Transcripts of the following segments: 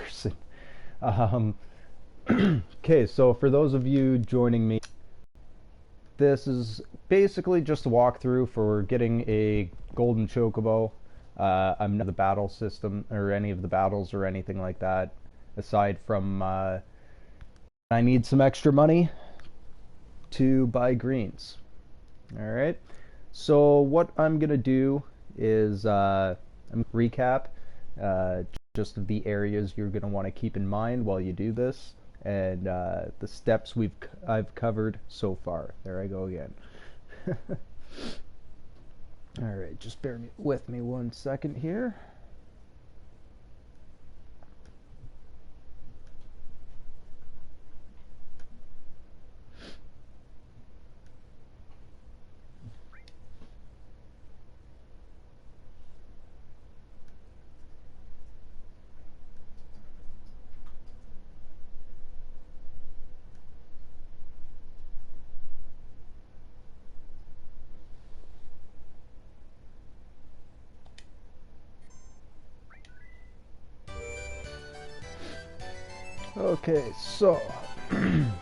person. Um, okay, so for those of you joining me, this is basically just a walkthrough for getting a golden chocobo. I'm not the battle system or any of the battles or anything like that, aside from I need some extra money to buy greens. All right. So what I'm gonna do is I'm gonna recap just of the areas you're gonna want to keep in mind while you do this, and the steps I've covered so far. There I go again. All right, just bear with me 1 second here. Okay, so we're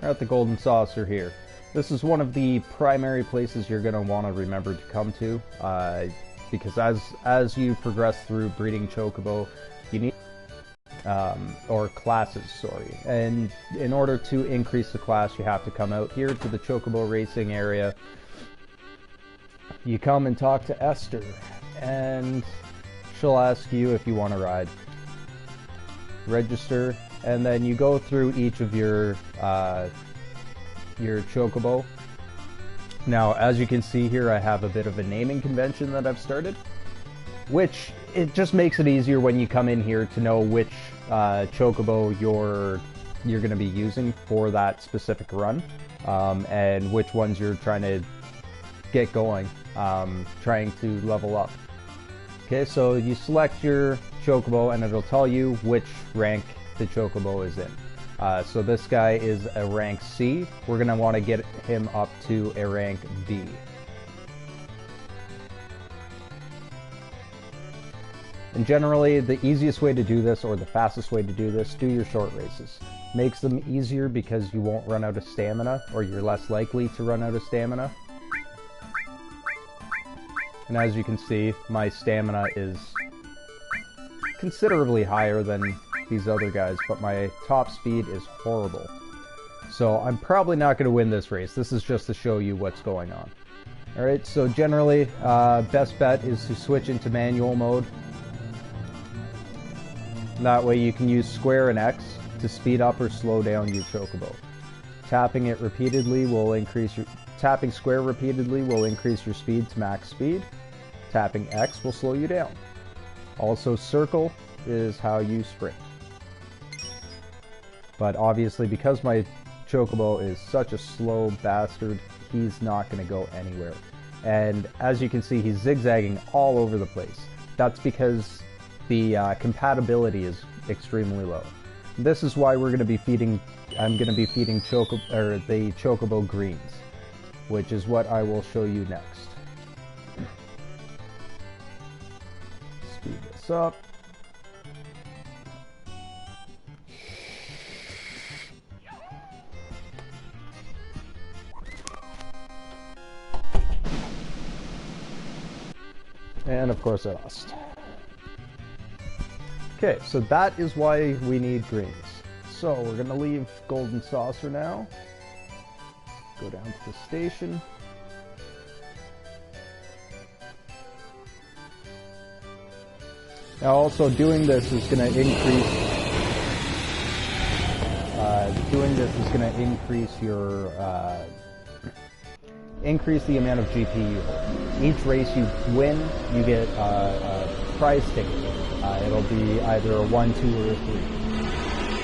at the Golden Saucer here. This is one of the primary places you're going to want to remember to come to, because as you progress through breeding Chocobo, you need or classes, sorry. And in order to increase the class, you have to come out here to the Chocobo racing area. You come and talk to Esther, and she'll ask you if you want to ride. Register, and then you go through each of your Chocobo. Now, as you can see here, I have a bit of a naming convention that I've started, which it just makes it easier when you come in here to know which Chocobo you're going to be using for that specific run, and which ones you're trying to get going, trying to level up. Okay, so you select your Chocobo and it'll tell you which rank the Chocobo is in. So this guy is a rank C. We're going to want to get him up to a rank B. And generally, the easiest way to do this, or the fastest way to do this, do your short races. Makes them easier because you won't run out of stamina, or you're less likely to run out of stamina. And as you can see, my stamina is considerably higher than these other guys, but my top speed is horrible. So I'm probably not going to win this race. This is just to show you what's going on. Alright, so generally, best bet is to switch into manual mode. That way you can use square and X to speed up or slow down your Chocobo. Tapping square repeatedly will increase your speed to max speed. Tapping X will slow you down. Also, circle is how you sprint. But obviously, because my Chocobo is such a slow bastard, he's not going to go anywhere. And as you can see, he's zigzagging all over the place. That's because the compatibility is extremely low. This is why I'm going to be feeding the Chocobo greens, which is what I will show you next. Speed this up. And of course I lost. Okay, so that is why we need greens. So we're going to leave Golden Saucer now. Go down to the station. Now also doing this is going to increase your increase the amount of GP you hold. Each race you win, you get a prize ticket. It'll be either a 1, 2, or a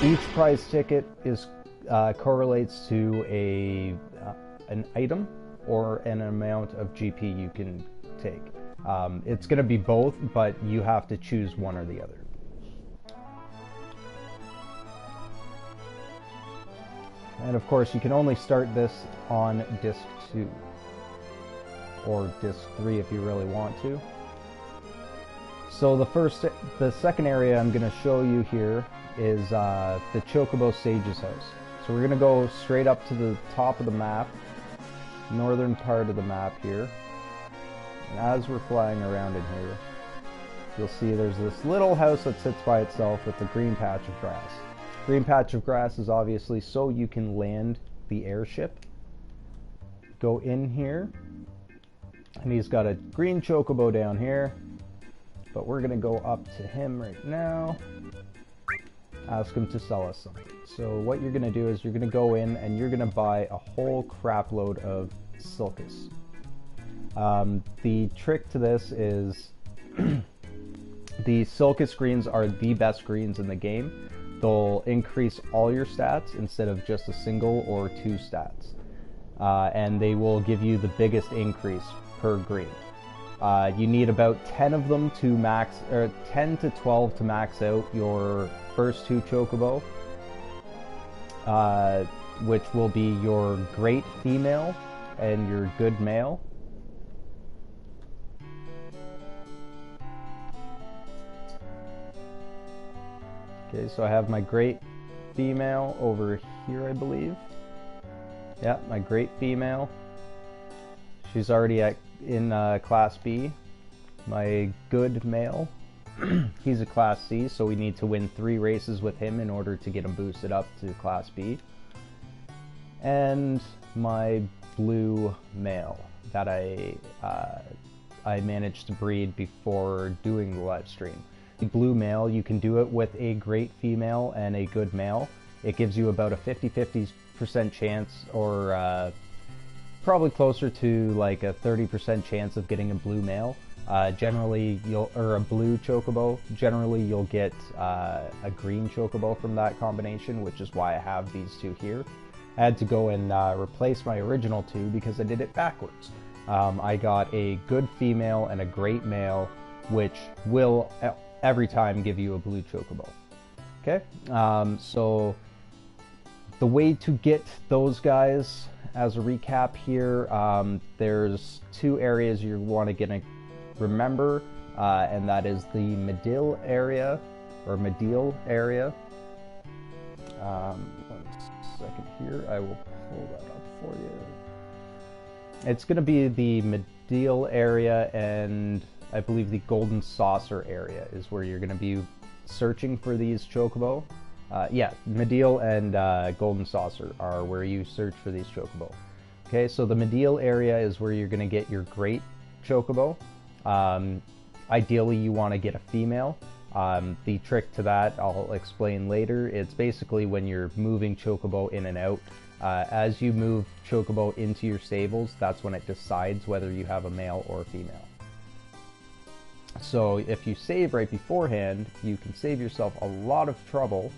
3. Each prize ticket is correlates to an item or an amount of GP you can take. It's going to be both, but you have to choose one or the other. And of course, you can only start this on disc 2 or disc 3 if you really want to. So the second area I'm going to show you here is the Chocobo Sage's house. So we're going to go straight up to the top of the map, northern part of the map here. And as we're flying around in here, you'll see there's this little house that sits by itself with a green patch of grass. Green patch of grass is obviously so you can land the airship. Go in here, and he's got a green Chocobo down here, but we're gonna go up to him right now, ask him to sell us something. So what you're gonna do is you're gonna go in and you're gonna buy a whole crap load of Silkus. The trick to this is the Silkus greens are the best greens in the game. They'll increase all your stats instead of just a single or two stats. And they will give you the biggest increase per green. You need about 10 of them to max, or 10 to 12 to max out your first two Chocobo, which will be your great female and your good male. Okay, so I have my great female over here, I believe. Yeah, my great female. She's already in Class B. My good male, he's a Class C, so we need to win 3 races with him in order to get him boosted up to Class B. And my blue male that I managed to breed before doing the live stream. The blue male, you can do it with a great female and a good male. It gives you about a 50-50% chance, or probably closer to like a 30% chance of getting a blue male. Generally, or a blue Chocobo. Generally, you'll get a green Chocobo from that combination, which is why I have these two here. I had to go and replace my original two because I did it backwards. I got a good female and a great male, which will every time give you a blue Chocobo. Okay, so the way to get those guys, as a recap here, there's 2 areas you want to remember, and that is the Medill area, or Medill area. 1 second here, I will pull that up for you. It's going to be the Medill area, and I believe the Golden Saucer area is where you're going to be searching for these Chocobo. Yeah, Medill and Golden Saucer are where you search for these Chocobo. Okay, so the Medill area is where you're going to get your great Chocobo. Ideally, you want to get a female. The trick to that I'll explain later. It's basically when you're moving Chocobo in and out. As you move Chocobo into your stables, that's when it decides whether you have a male or a female. So if you save right beforehand, you can save yourself a lot of trouble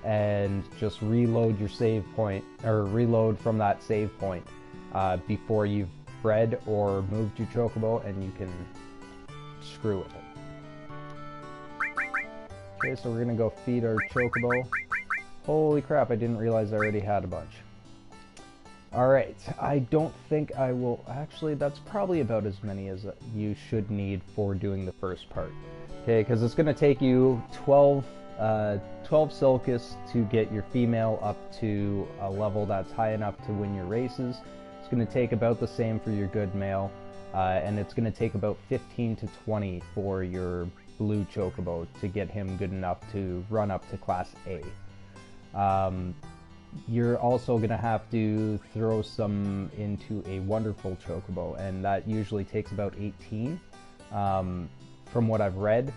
and just reload your save point, or reload from that save point before you've bred or moved your Chocobo, and you can screw with it. Okay, so we're gonna go feed our Chocobo. Holy crap, I didn't realize I already had a bunch. Alright, I don't think I will... Actually, that's probably about as many as you should need for doing the first part. Okay, because it's going to take you 12 Silkus to get your female up to a level that's high enough to win your races. It's going to take about the same for your good male, and it's going to take about 15 to 20 for your blue Chocobo to get him good enough to run up to Class A. You're also going to have to throw some into a wonderful Chocobo, and that usually takes about 18 from what I've read.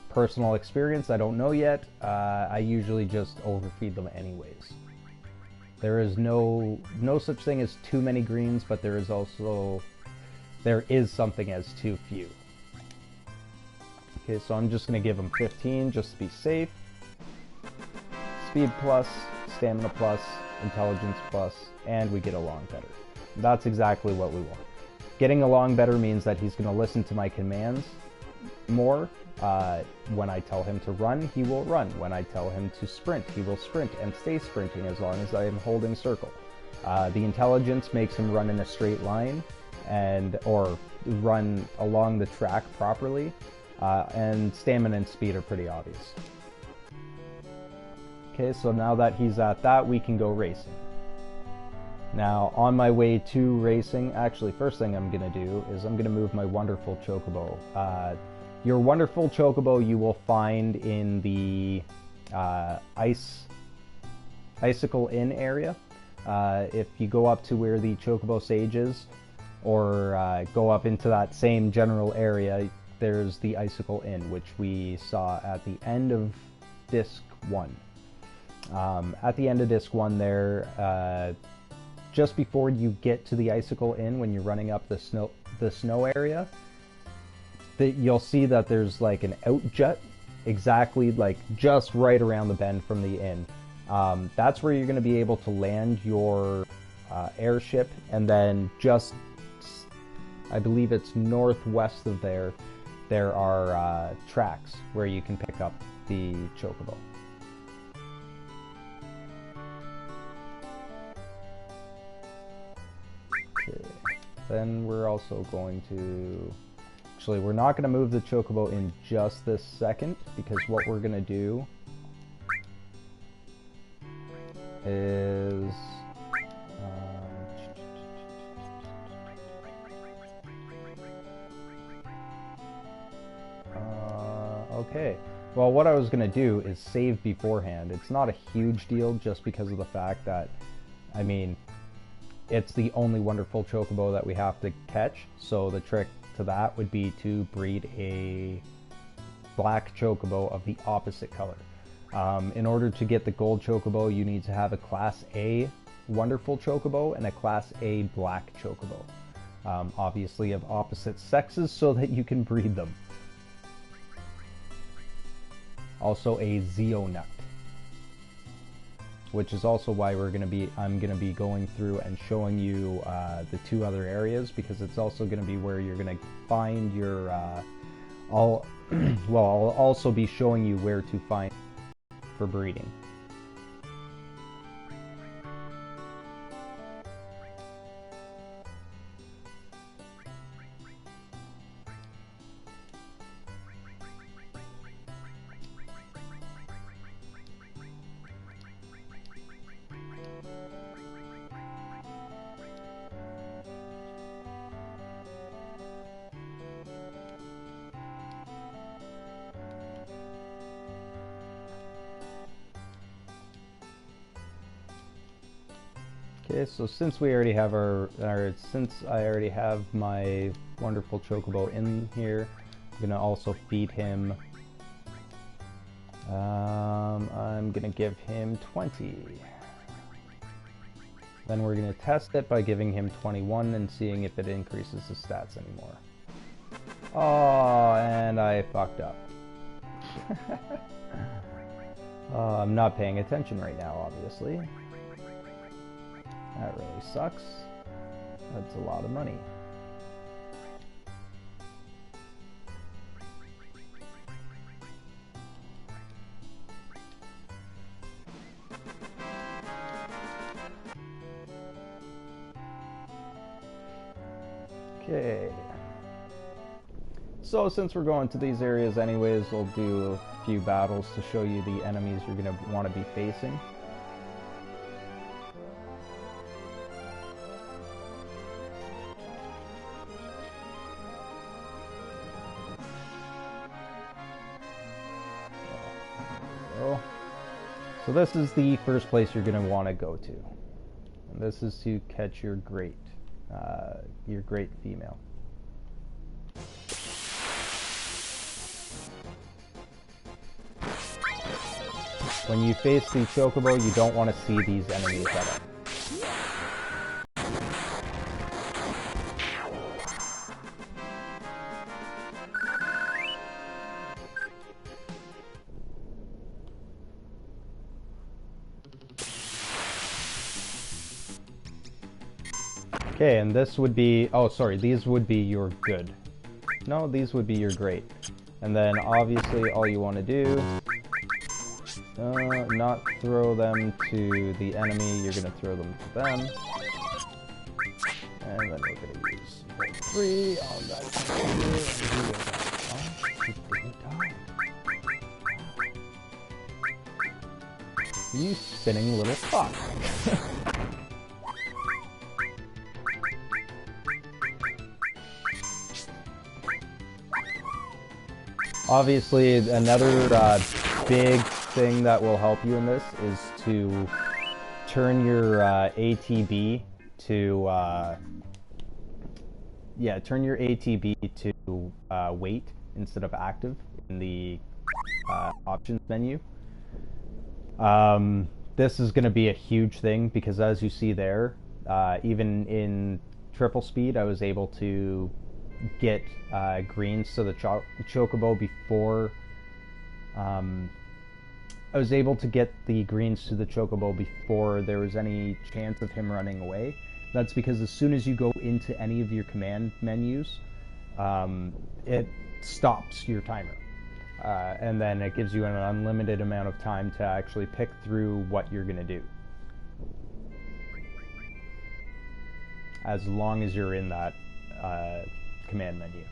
Personal experience, I don't know yet. I usually just overfeed them anyways. There is no such thing as too many greens, but there is something as too few. Okay, so I'm just going to give them 15 just to be safe. Speed plus, stamina plus, intelligence plus, and we get along better. That's exactly what we want. Getting along better means that he's going to listen to my commands more. When I tell him to run, he will run. When I tell him to sprint, he will sprint and stay sprinting as long as I am holding circle. The intelligence makes him run in a straight line or run along the track properly. and stamina and speed are pretty obvious. Okay, so now that he's at that, we can go racing. Now, on my way to racing, actually, first thing I'm going to do is I'm going to move my wonderful Chocobo. Your wonderful Chocobo you will find in the Icicle Inn area. If you go up to where the Chocobo Sage is, or go up into that same general area, there's the Icicle Inn, which we saw at the end of Disc 1. At the end of Disc 1 there, just before you get to the Icicle Inn, when you're running up the snow area, you'll see that there's like an outjet exactly like just right around the bend from the inn. That's where you're going to be able to land your airship, and then just, I believe it's northwest of there are tracks where you can pick up the Chocobo. Okay. Then we're also going to... Actually, we're not going to move the Chocobo in just this second, because what we're going to do is... okay. Well, what I was going to do is save beforehand. It's not a huge deal just because of the fact that, I mean, it's the only wonderful Chocobo that we have to catch, so the trick to that would be to breed a black Chocobo of the opposite color. In order to get the gold Chocobo, you need to have a Class A wonderful Chocobo and a Class A black Chocobo. Obviously of opposite sexes so that you can breed them. Also a Zeonut, which is also why I'm going to be going through and showing you the two other areas, because it's also going to be where you're going to find your I'll also be showing you where to find for breeding. Okay, so since we already have since I already have my wonderful Chocobo in here, I'm gonna also feed him. I'm gonna give him 20. Then we're gonna test it by giving him 21 and seeing if it increases his stats anymore. Oh, and I fucked up. I'm not paying attention right now, obviously. That really sucks. That's a lot of money. Okay. So since we're going to these areas anyways, we'll do a few battles to show you the enemies you're going to want to be facing. So this is the first place you're going to want to go to. And this is to catch your great female. When you face the Chocobo, you don't want to see these enemies at all. Okay, and this would be, oh sorry, these would be your good. No, these would be your great. And then obviously all you want to do, not throw them to the enemy, you're going to throw them to them. And then we're going to use 3 on that. didn't die. You spinning little fuck. Obviously, another big thing that will help you in this is to turn your ATB to turn your ATB to wait instead of active in the options menu. This is going to be a huge thing because, as you see there, even in triple speed, I was able to get greens to the Chocobo before I was able to get the greens to the Chocobo before there was any chance of him running away. That's because as soon as you go into any of your command menus, it stops your timer. And then it gives you an unlimited amount of time to actually pick through what you're going to do. As long as you're in that command menu.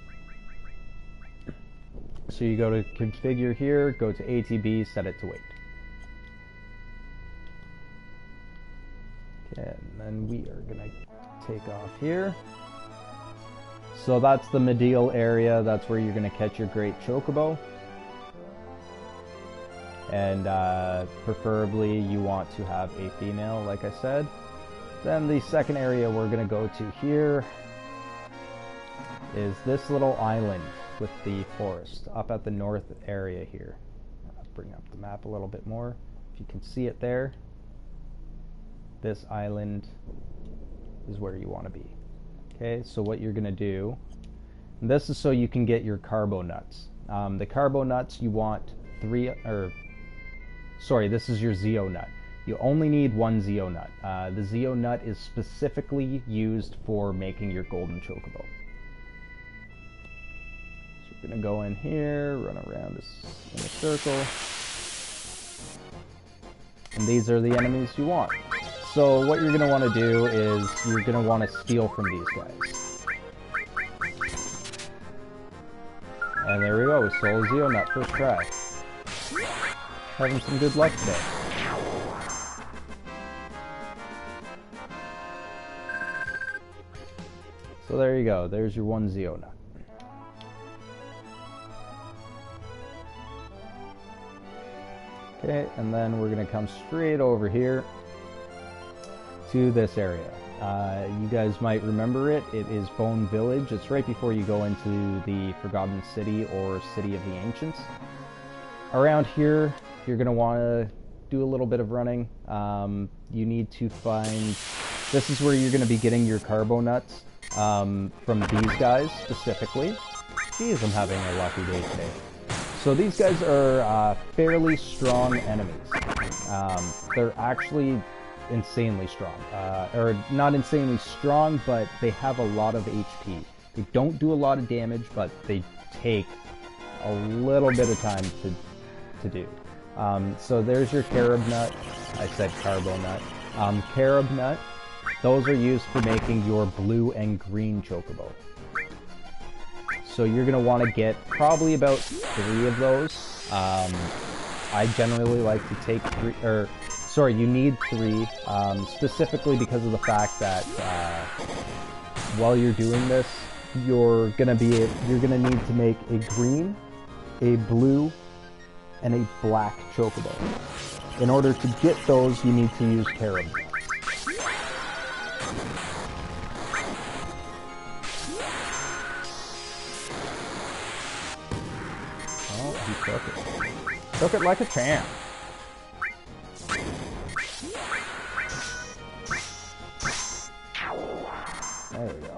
So you go to configure here, go to ATB, set it to wait. Okay, and then we are going to take off here. So that's the medial area, that's where you're going to catch your great Chocobo. And preferably you want to have a female, like I said. Then the second area we're going to go to here is this little island with the forest up at the north area here. I'll bring up the map a little bit more. If you can see it there, this island is where you want to be. Okay, so what you're going to do, and this is so you can get your carbo nuts. The carbo nuts you want this is your Zeo nut. You only need one Zeo nut. The Zeo nut is specifically used for making your golden Chocobo. So we're going to go in here, run around in a circle. And these are the enemies you want. So what you're going to want to do is you're going to want to steal from these guys. And there we go, we stole a Zeo nut first try. Having some good luck today. So there you go, there's your one Zeo nut. Okay, and then we're going to come straight over here to this area. You guys might remember it. It is Bone Village. It's right before you go into the Forgotten City or City of the Ancients. Around here, you're going to want to do a little bit of running. You need to find... This is where you're going to be getting your carbo nuts from these guys specifically. Jeez, I'm having a lucky day today. So these guys are fairly strong enemies. They're actually insanely strong. Or not insanely strong, but they have a lot of HP. They don't do a lot of damage, but they take a little bit of time to do. So there's your carob nut. I said carbo nut. Carob nut. Those are used for making your blue and green Chocobo. So you're going to want to get probably about 3 of those. I generally like to take 3, you need 3, specifically because of the fact that while you're doing this, you're gonna need to make a green, a blue, and a black Chocobo. In order to get those, you need to use carob. Oh, he took it. Took it like a champ. There we go.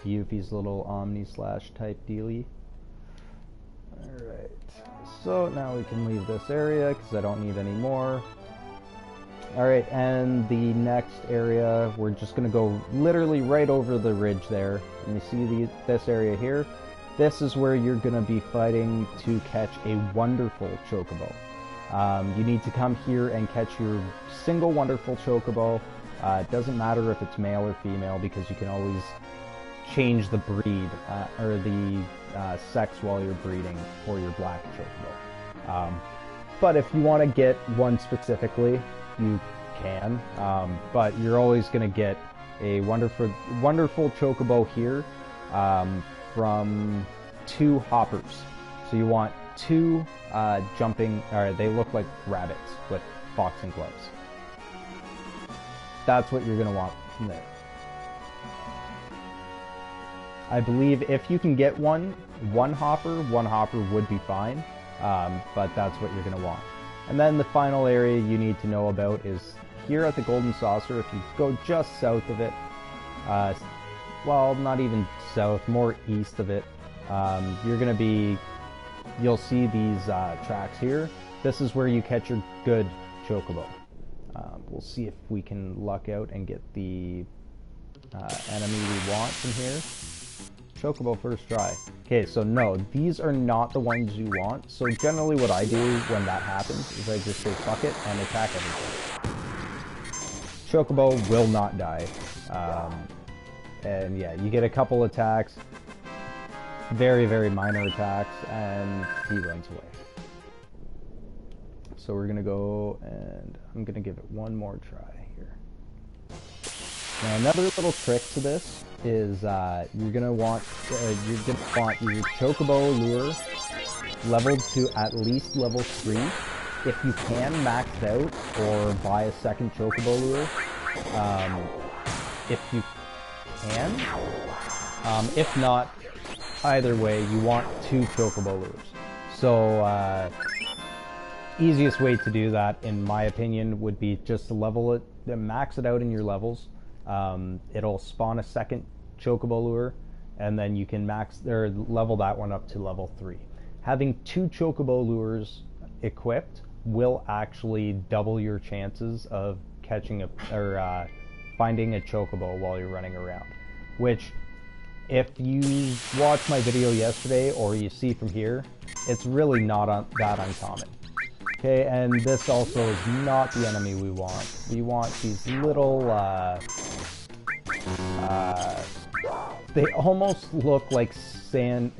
Yuffie's little Omni-slash type dealy. Alright, so now we can leave this area because I don't need any more. Alright, and the next area, we're just going to go literally right over the ridge there. And you see this area here? This is where you're going to be fighting to catch a wonderful Chocobo. You need to come here and catch your single wonderful Chocobo. It doesn't matter if it's male or female because you can always change the breed or the sex while you're breeding for your black chocobo. But if you want to get one specifically, you can. But you're always going to get a wonderful chocobo here from 2 hoppers. So you want 2 jumping, or they look like rabbits with boxing gloves. That's what you're going to want from there. I believe if you can get one hopper would be fine, but that's what you're going to want. And then the final area you need to know about is here at the Golden Saucer. If you go just south of it, well, not even south, more east of it, you'll see these tracks here. This is where you catch your good chocobo. We'll see if we can luck out and get the enemy we want from here. Chocobo first try. Okay, so no, these are not the ones you want. So generally what I do when that happens is I just say fuck it and attack everything. Chocobo will not die. And yeah, you get a couple attacks, very, very minor attacks, and he runs away. So we're gonna go and I'm gonna give it one more try here. Now another little trick to this is you're gonna want your chocobo lure leveled to at least level 3. If you can, maxed out or buy a second chocobo lure. If you can. If not, either way, you want 2 chocobo lures. So easiest way to do that, in my opinion, would be just to level it, max it out in your levels. It'll spawn a second chocobo lure, and then you can level that one up to level 3. Having 2 chocobo lures equipped will actually double your chances of catching finding a chocobo while you're running around. Which, if you watched my video yesterday or you see from here, it's really not that uncommon. Okay, and this also is not the enemy we want. We want these little, they almost look like land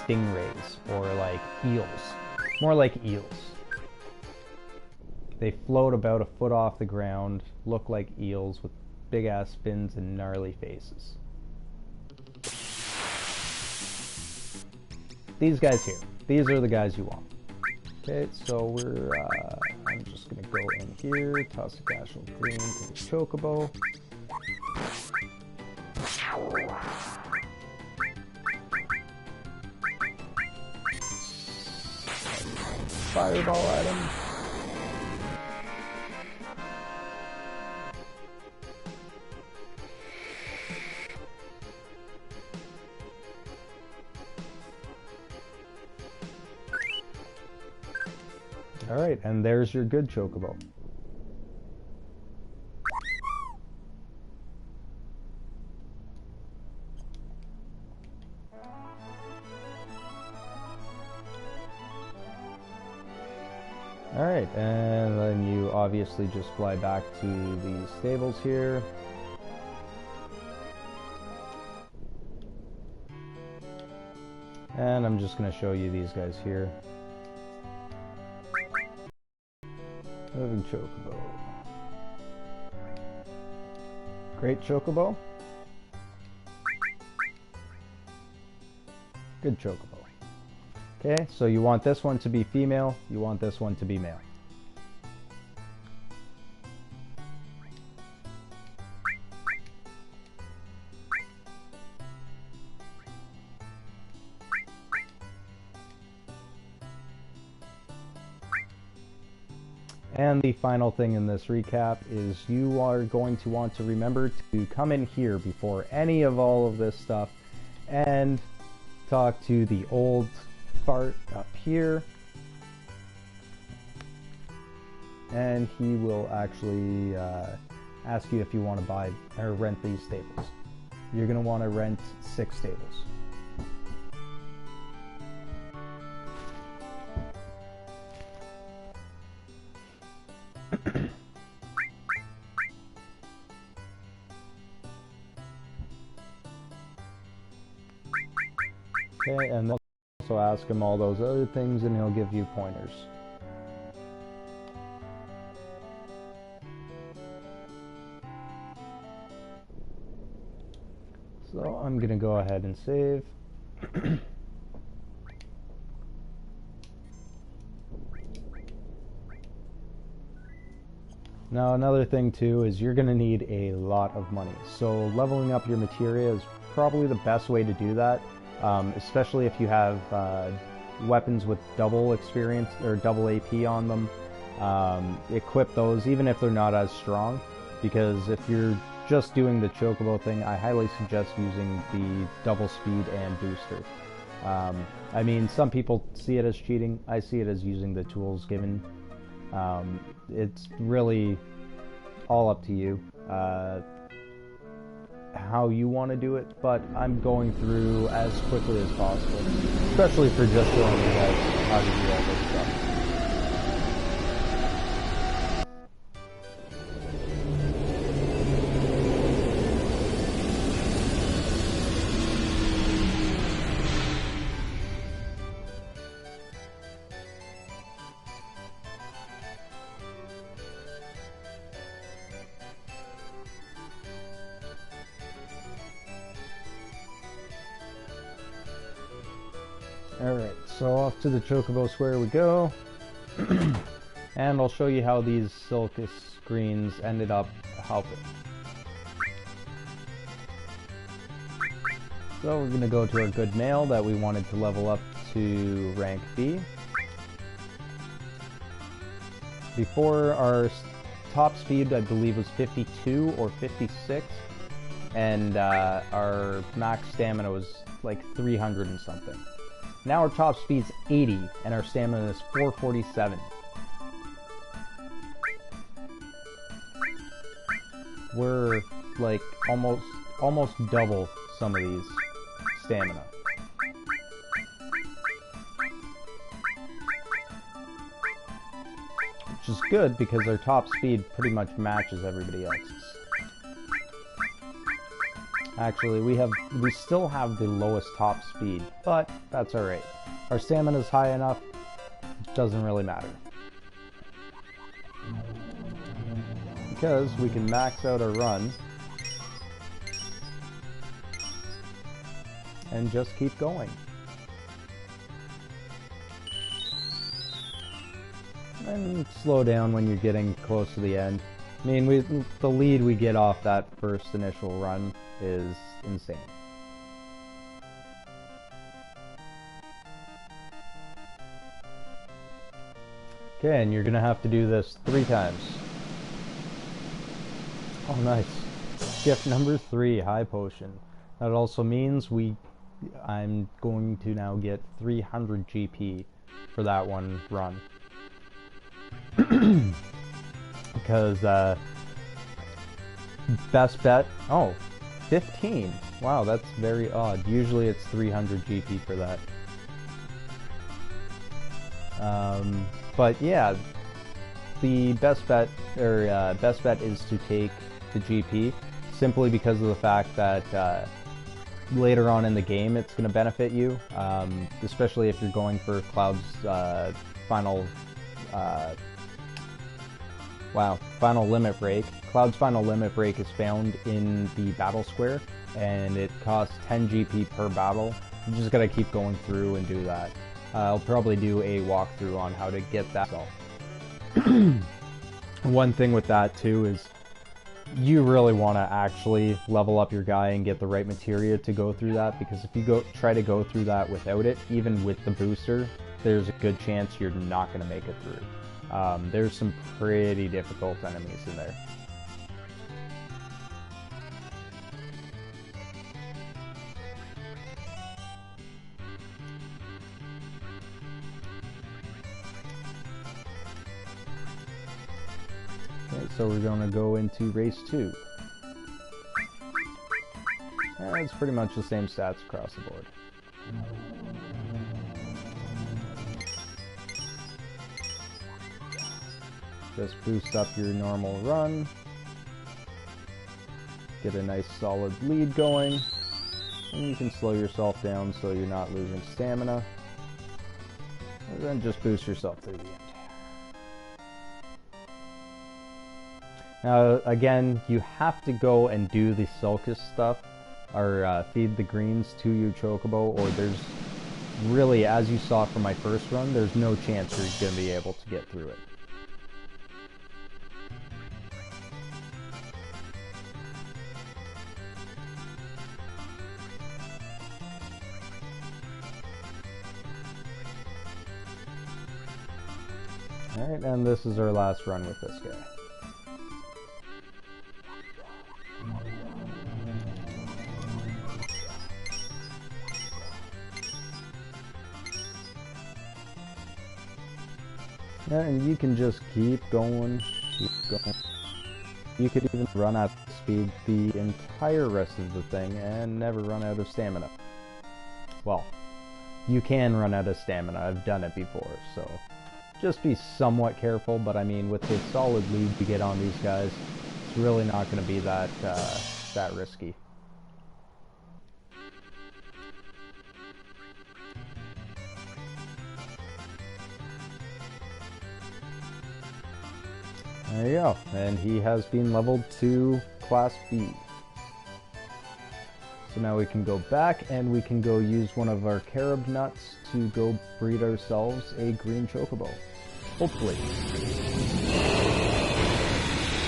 stingrays, or like eels. More like eels. They float about a foot off the ground, look like eels with big ass fins and gnarly faces. These guys here. These are the guys you want. Okay, so I'm just gonna go in here, toss a dash of green to the chocobo. Fireball at him. Alright, and there's your good chocobo. Alright, and then you obviously just fly back to the stables here. And I'm just going to show you these guys here. Moving chocobo. Great chocobo. Good chocobo. Okay, so you want this one to be female, you want this one to be male. And the final thing in this recap is you are going to want to remember to come in here before any of all of this stuff and talk to the old fart up here, and he will actually ask you if you want to buy or rent these stables. You're going to want to rent 6 stables. Okay, and also ask him all those other things and he'll give you pointers. So I'm gonna go ahead and save. Now another thing too is you're gonna need a lot of money. So leveling up your materia is probably the best way to do that, especially if you have weapons with double experience or double AP on them. Equip those even if they're not as strong, because if you're just doing the Chocobo thing, I highly suggest using the double speed and booster. I mean, some people see it as cheating. I see it as using the tools given. It's really all up to you how you want to do it, but I'm going through as quickly as possible, especially for just showing you guys how to do all this stuff. Alright, so off to the Chocobo Square we go. And I'll show you how these Silcus screens ended up helping. So we're going to go to our good male that we wanted to level up to rank B. Before, our top speed I believe was 52 or 56, and our max stamina was like 300 and something. Now our top speed's 80 and our stamina is 447. We're like almost double some of these stamina. Which is good because our top speed pretty much matches everybody else's. Actually, we still have the lowest top speed, but that's alright. Our stamina is high enough, it doesn't really matter. Because we can max out our run and just keep going. And slow down when you're getting close to the end. I mean, the lead we get off that first initial run is insane. Okay, and you're gonna have to do this 3 times. Oh, nice. Gift number 3, high potion. That also means I'm going to now get 300 GP for that one run. Because best bet, oh, 15. Wow, that's very odd. Usually it's 300 GP for that. But yeah, the best bet is to take the GP simply because of the fact that later on in the game it's going to benefit you, especially if you're going for Cloud's final limit break. Cloud's final limit break is found in the battle square, and it costs 10 GP per battle. You just gotta keep going through and do that. I'll probably do a walkthrough on how to get that. One thing with that too is you really want to actually level up your guy and get the right materia to go through that, because if you try to go through that without it, even with the booster, there's a good chance you're not going to make it through. There's some pretty difficult enemies in there. Okay, so we're going to go into race 2. It's pretty much the same stats across the board. Just boost up your normal run. Get a nice solid lead going. And you can slow yourself down so you're not losing stamina. And then just boost yourself through the end. Now, again, you have to go and do the sulcus stuff, or feed the greens to your Chocobo, or there's really, as you saw from my first run, there's no chance you're going to be able to get through it. Alright, and this is our last run with this guy. Yeah, and you can just keep going, keep going. You could even run at speed the entire rest of the thing and never run out of stamina. Well, you can run out of stamina, I've done it before, so just be somewhat careful, but I mean, with the solid lead you get on these guys, it's really not going to be that, that risky. There you go, and he has been leveled to Class B. So now we can go back and we can go use one of our carob nuts to go breed ourselves a green Chocobo. Hopefully.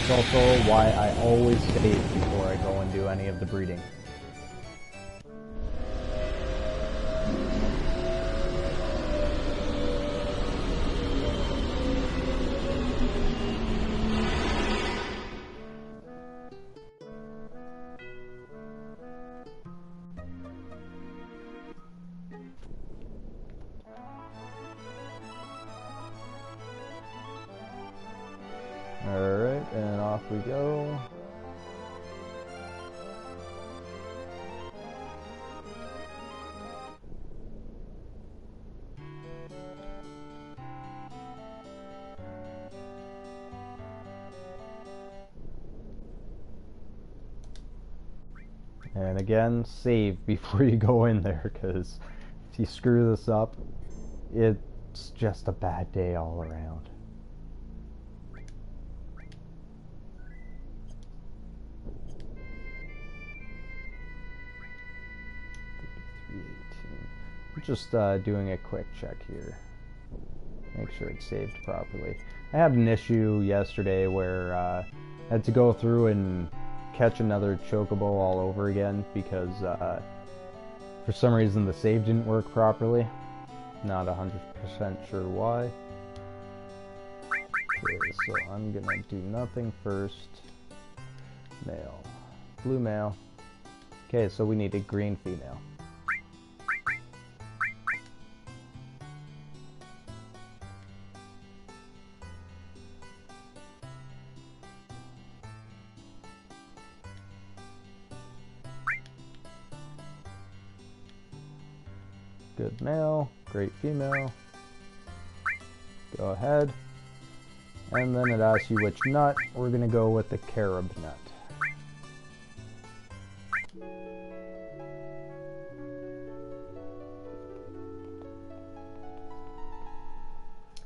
It's also why I always save before I go and do any of the breeding. Alright, and off we go. And again, save before you go in there, because if you screw this up, it's just a bad day all around. Just doing a quick check here. Make sure it's saved properly. I had an issue yesterday where I had to go through and catch another Chocobo all over again because for some reason the save didn't work properly. Not 100% sure why. Okay, so I'm gonna do nothing first. Male. Blue male. Okay, so we need a green female. Good male, great female. Go ahead. And then it asks you which nut. We're gonna go with the carob nut.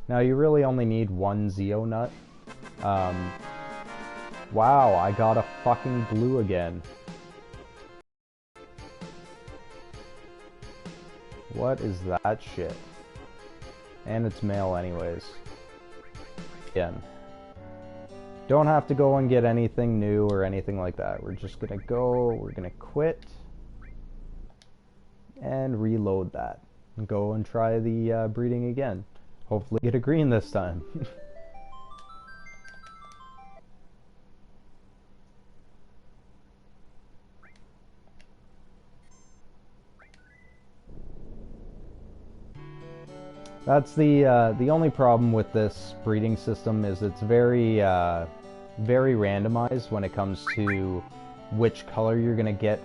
Now you really only need one Zeo nut. Wow, I got a fucking blue again. What is that shit? And it's male anyways. Again. Don't have to go and get anything new or anything like that. We're just gonna go, we're gonna quit. And reload that. And go and try the breeding again. Hopefully get a green this time. That's the only problem with this breeding system is it's very very randomized when it comes to which color you're gonna get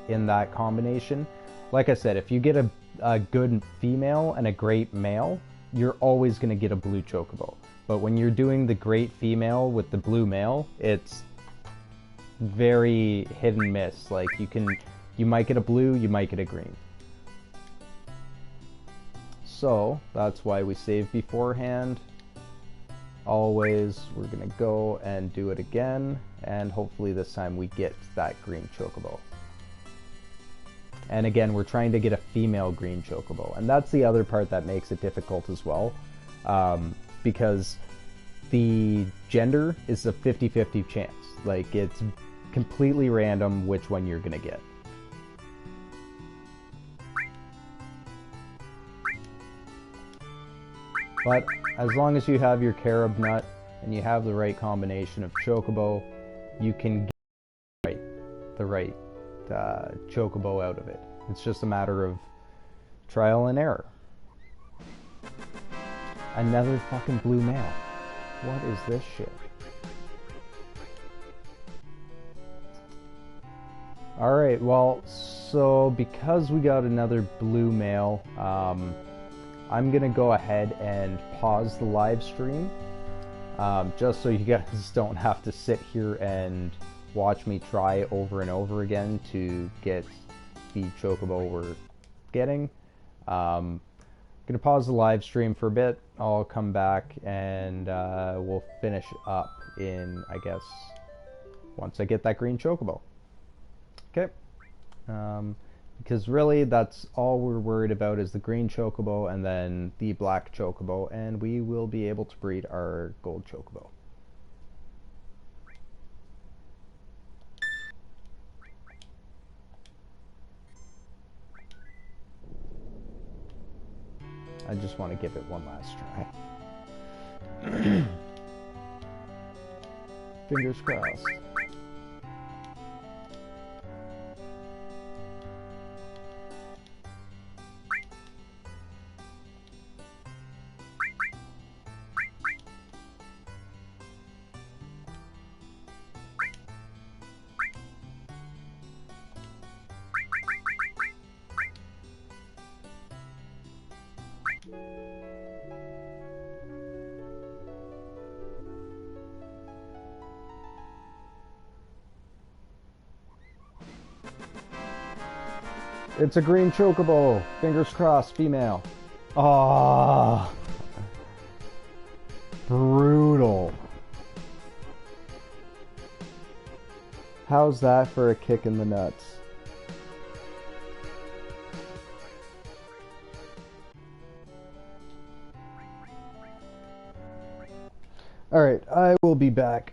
in that combination. Like I said, if you get a good female and a great male, you're always gonna get a blue Chocobo. But when you're doing the great female with the blue male, it's very hit and miss. Like You might get a blue, you might get a green. So that's why we save beforehand. Always, we're gonna go and do it again, and hopefully this time we get that green Chocobo. And again, we're trying to get a female green Chocobo, and that's the other part that makes it difficult as well, because the gender is a 50-50 chance. Like, it's completely random which one you're gonna get. But as long as you have your carob nut and you have the right combination of Chocobo, you can get the right Chocobo out of it. It's just a matter of trial and error. Another fucking blue male. What is this shit? Alright, well, so because we got another blue male, I'm gonna go ahead and pause the live stream, just so you guys don't have to sit here and watch me try over and over again to get the Chocobo we're getting. Gonna pause the live stream for a bit. I'll come back and we'll finish up in, I guess, once I get that green Chocobo. Okay. Because really that's all we're worried about is the green Chocobo and then the black Chocobo, and we will be able to breed our gold Chocobo. I just want to give it one last try. Fingers crossed. It's a green Chocobo. Fingers crossed, female. Ah, brutal. How's that for a kick in the nuts? Alright, I will be back.